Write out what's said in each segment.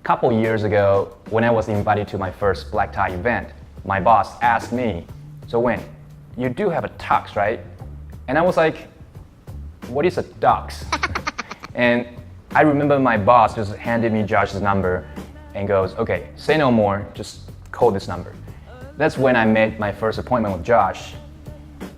couple years ago, when I was invited to my first black tie event, my boss asked me, "So Wayne, you do have a tux, right?" And I was like, "What is a tux?" And I remember my boss just handed me Josh's number and goes, "Okay, say no more, just call this number." That's when I made my first appointment with Josh.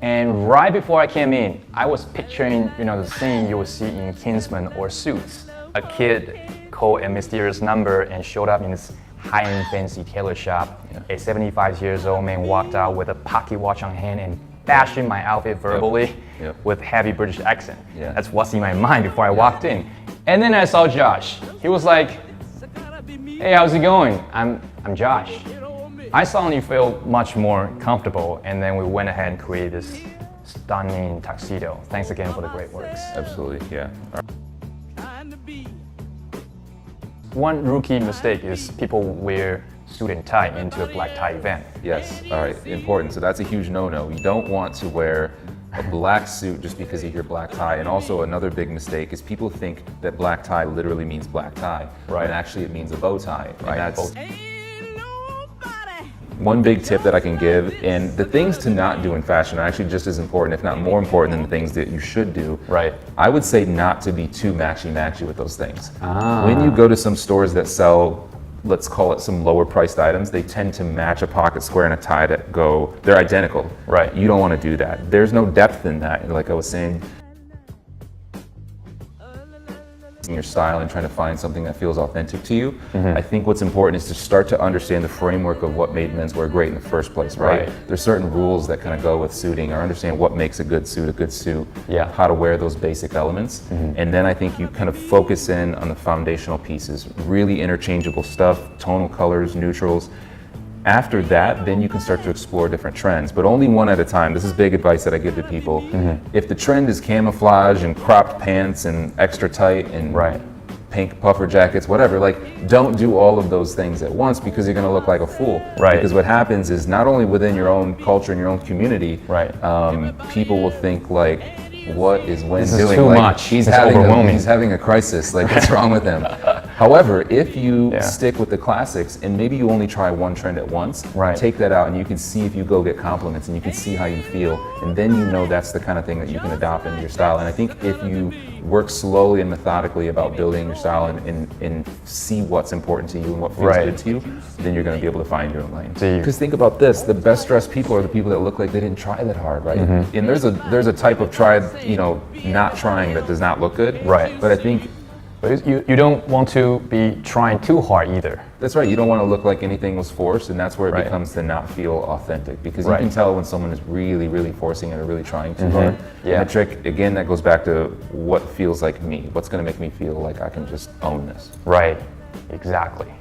And right before I came in, I was picturing, the scene you would see in Kingsman or Suits. A kid called a mysterious number and showed up in this high-end fancy tailor shop. A 75-year-old man walked out with a pocket watch on hand and bashed in my outfit verbally with heavy British accent. That's what's in my mind before I walked in. And then I saw Josh. He was like, "Hey, how's it going? I'm Josh." I suddenly felt much more comfortable, and then we went ahead and created this stunning tuxedo. Thanks again for the great works. Absolutely, yeah. One rookie mistake is people wear suit and tie into a black tie event. Yes, all right, important. So that's a huge no-no. You don't want to wear a black suit just because you hear black tie. And also another big mistake is people think that black tie literally means black tie. Right. And actually it means a bow tie. Right. And that's one big tip that I can give, and the things to not do in fashion are actually just as important, if not more important than the things that you should do. Right. I would say not to be too matchy-matchy with those things. When you go to some stores that sell, let's call it some lower priced items, they tend to match a pocket square and a tie that they're identical. Right. You don't want to do that. There's no depth in that. Like I was saying, in your style and trying to find something that feels authentic to you. I think what's important is to start to understand the framework of what made menswear great in the first place, right? There's certain rules that kind of go with suiting, or understand what makes a good suit, how to wear those basic elements. And then I think you kind of focus in on the foundational pieces, really interchangeable stuff, tonal colors, neutrals. After that, then you can start to explore different trends, but only one at a time. This is big advice that I give to people. If the trend is camouflage and cropped pants and extra tight and pink puffer jackets, whatever, like, don't do all of those things at once, because you're gonna look like a fool. Because what happens is, not only within your own culture and your own community, people will think like, what is Wayne doing? This is too much. He's having a crisis, like what's wrong with him? However, if you stick with the classics and maybe you only try one trend at once, take that out and you can see if you go get compliments and you can see how you feel, and then you know that's the kind of thing that you can adopt into your style. And I think if you work slowly and methodically about building your style and see what's important to you and what feels good to you, then you're going to be able to find your own lane. Because think about this, the best dressed people are the people that look like they didn't try that hard, right? And there's a type of not trying that does not look good. But I think you don't want to be trying too hard either. That's right. You don't want to look like anything was forced, and that's where it becomes to not feel authentic, because you can tell when someone is really, really forcing it or really trying too hard. And the trick, again, that goes back to what feels like me. What's going to make me feel like I can just own this. Right. Exactly.